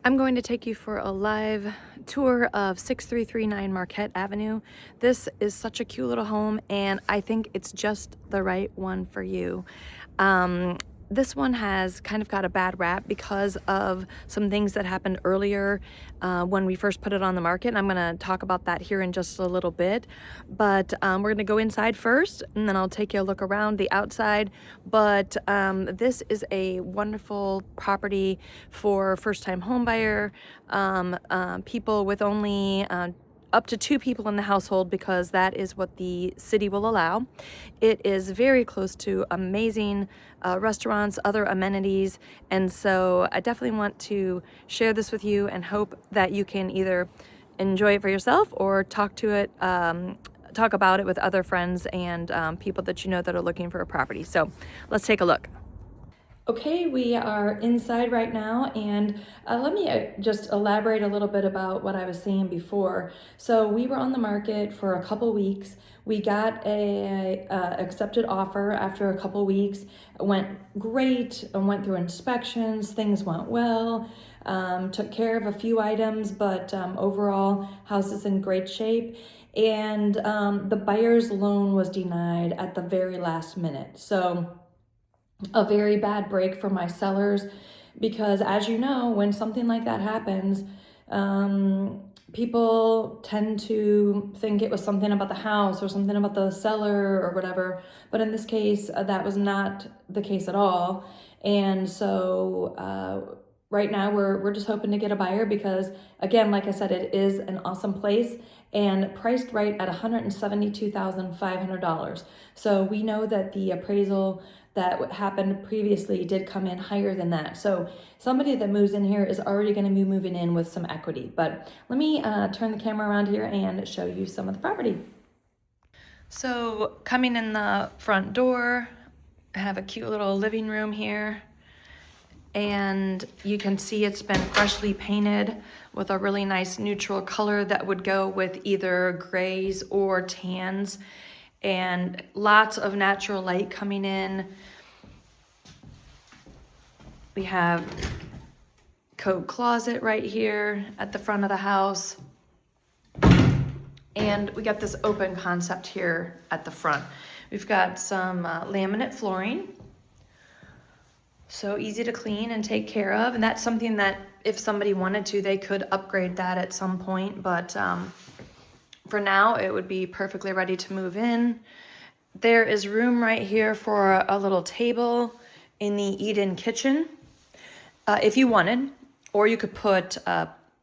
I'm going to take you for a live tour of 6339 Marquette Avenue. This is such a cute little home, and I think it's just the right one for you. This one has kind of got a bad rap because of some things that happened earlier when we first put it on the market. And I'm going to talk about that here in just a little bit. But we're going to go inside first, and then I'll take you a look around the outside. But this is a wonderful property for first-time homebuyer, people with only up to 2 people in the household, because that is what the city will allow. It is very close to amazing restaurants, other amenities, and so I definitely want to share this with you and hope that you can either enjoy it for yourself or talk about it with other friends and people that you know that are looking for a property. So let's take a look. Okay, we are inside right now, and let me just elaborate a little bit about what I was saying before. So we were on the market for a couple weeks. We got a accepted offer after a couple weeks. It went great, and went through inspections. Things went well. Took care of a few items, but overall, house is in great shape. And the buyer's loan was denied at the very last minute. So a very bad break for my sellers, because as you know, when something like that happens, people tend to think it was something about the house or something about the seller or whatever. But in this case, that was not the case at all. And so right now we're just hoping to get a buyer, because again, like I said, it is an awesome place and priced right at $172,500. So we know that the appraisal that happened previously did come in higher than that. So somebody that moves in here is already going to be moving in with some equity. But let me turn the camera around here and show you some of the property. So coming in the front door, I have a cute little living room here. And you can see it's been freshly painted with a really nice neutral color that would go with either grays or tans, and lots of natural light coming in. We have coat closet right here at the front of the house. And we got this open concept here at the front. We've got some laminate flooring. So easy to clean and take care of. And that's something that if somebody wanted to, they could upgrade that at some point. But for now, it would be perfectly ready to move in. There is room right here for a little table in the eat-in kitchen if you wanted. Or you could put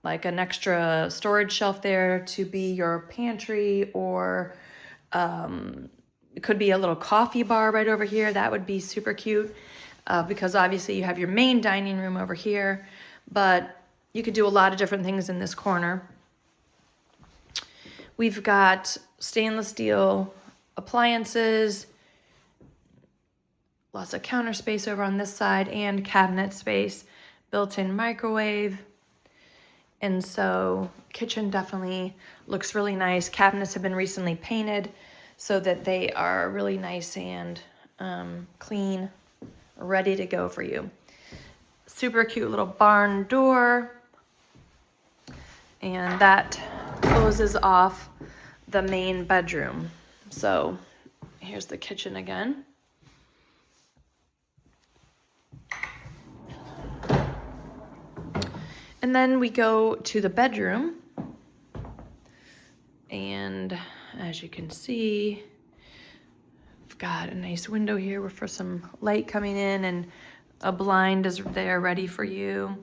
like an extra storage shelf there to be your pantry, or it could be a little coffee bar right over here. That would be super cute. Because obviously you have your main dining room over here, but you could do a lot of different things in this corner. We've got stainless steel appliances, lots of counter space over on this side, and cabinet space, built-in microwave. And so kitchen definitely looks really nice. Cabinets have been recently painted so that they are really nice and clean, ready to go for you. Super cute little barn door, and that closes off the main bedroom. So here's the kitchen again. And then we go to the bedroom, and as you can see, got a nice window here for some light coming in, and a blind is there ready for you.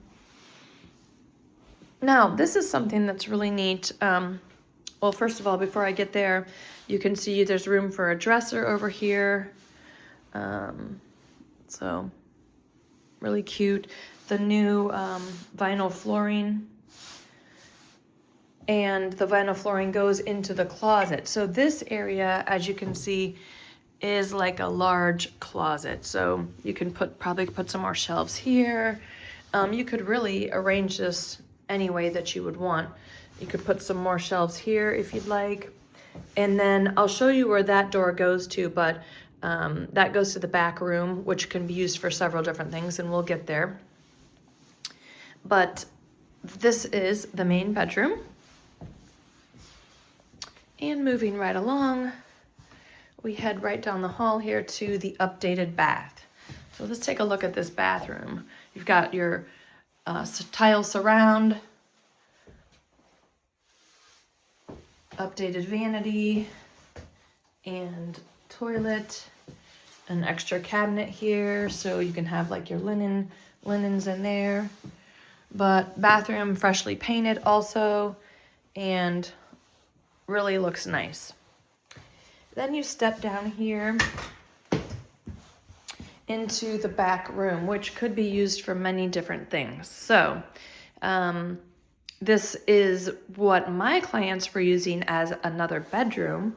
Now, this is something that's really neat. Well, first of all, before I get there, you can see there's room for a dresser over here. So really cute. The new vinyl flooring. And the vinyl flooring goes into the closet. So this area, as you can see, is like a large closet. So you can probably put some more shelves here. You could really arrange this any way that you would want. You could put some more shelves here if you'd like. And then I'll show you where that door goes to, but that goes to the back room, which can be used for several different things, and we'll get there. But this is the main bedroom. And moving right along, we head right down the hall here to the updated bath. So let's take a look at this bathroom. You've got your tile surround, updated vanity and toilet, an extra cabinet here so you can have like your linens in there. But bathroom freshly painted also, and really looks nice. Then you step down here into the back room, which could be used for many different things. So this is what my clients were using as another bedroom.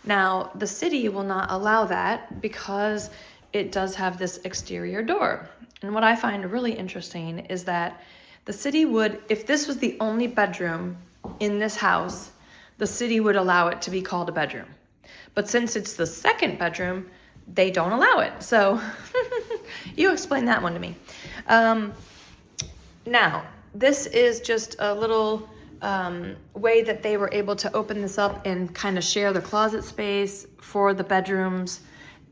Now, the city will not allow that because it does have this exterior door. And what I find really interesting is that the city would, if this was the only bedroom in this house, the city would allow it to be called a bedroom. But since it's the second bedroom, they don't allow it. So you explain that one to me. Now, this is just a little way that they were able to open this up and kind of share the closet space for the bedrooms.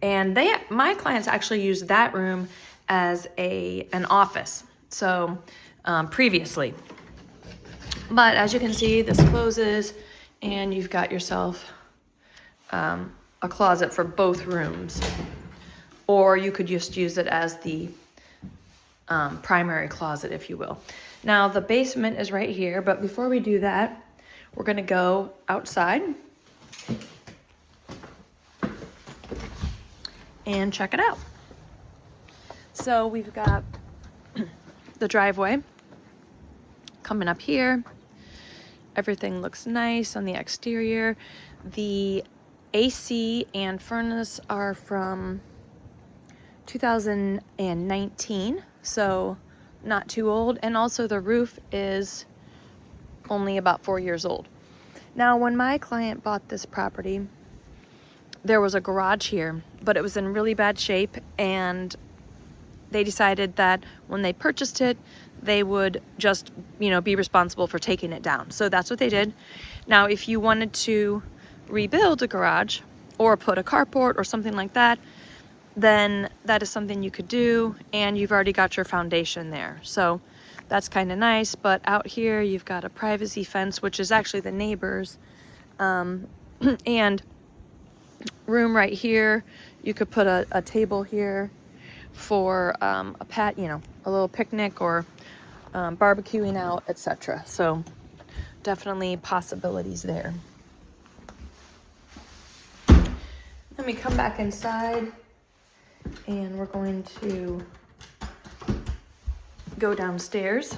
And my clients actually used that room as an office. So previously. But as you can see, this closes and you've got yourself a closet for both rooms. Or you could just use it as the primary closet, if you will. Now the basement is right here, but before we do that, we're gonna go outside and check it out. So we've got the driveway coming up here. Everything looks nice on the exterior. The AC and furnace are from 2019, so not too old. And also the roof is only about 4 years old. Now, when my client bought this property, there was a garage here, but it was in really bad shape, and they decided that when they purchased it, they would just, be responsible for taking it down. So that's what they did. Now, if you wanted to rebuild a garage or put a carport or something like that, then that is something you could do, and you've already got your foundation there. So that's kind of nice. But out here, you've got a privacy fence, which is actually the neighbors, and room right here. You could put a table here for a little picnic or barbecuing out, etc. So definitely possibilities there. Let me come back inside, and we're going to go downstairs.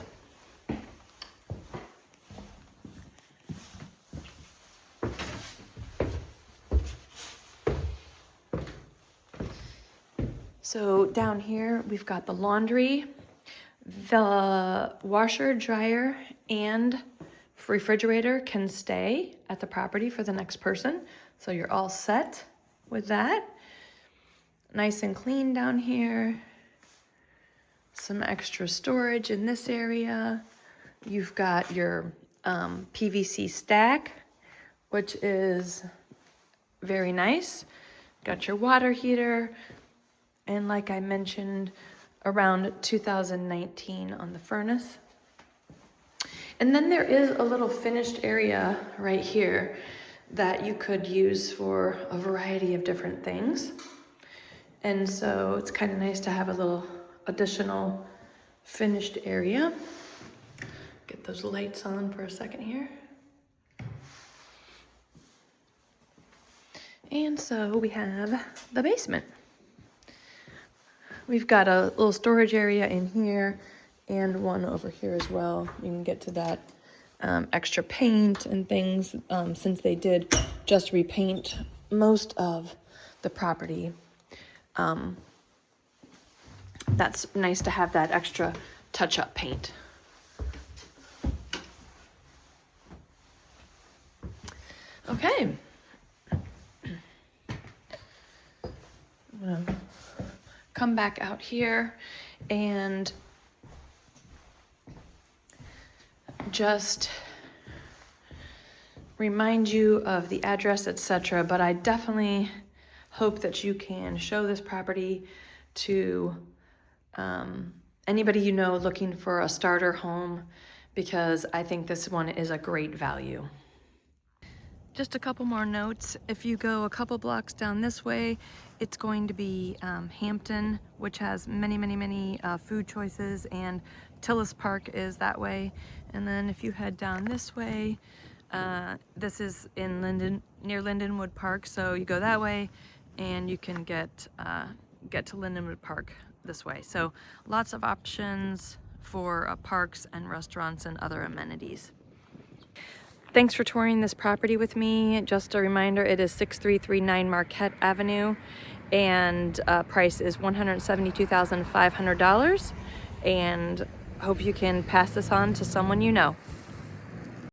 So down here, we've got the laundry, the washer, dryer, and refrigerator can stay at the property for the next person. So you're all set with that. Nice and clean down here. Some extra storage in this area. You've got your PVC stack, which is very nice. Got your water heater. And like I mentioned, around 2019 on the furnace. And then there is a little finished area right here that you could use for a variety of different things. And so it's kind of nice to have a little additional finished area. Get those lights on for a second here. And so we have the basement. We've got a little storage area in here and one over here as well. You can get to that extra paint and things since they did just repaint most of the property. That's nice to have that extra touch-up paint. Okay. Come back out here, and just remind you of the address, etc. But I definitely hope that you can show this property to anybody you know looking for a starter home, because I think this one is a great value. Just a couple more notes. If you go a couple blocks down this way, it's going to be Hampton, which has many food choices, and Tillis Park is that way. And then if you head down this way, this is in Linden, near Lindenwood Park, so you go that way and you can get to Lindenwood Park this way. So lots of options for parks and restaurants and other amenities. Thanks for touring this property with me. Just a reminder, it is 6339 Marquette Avenue, and price is $172,500, and hope you can pass this on to someone you know.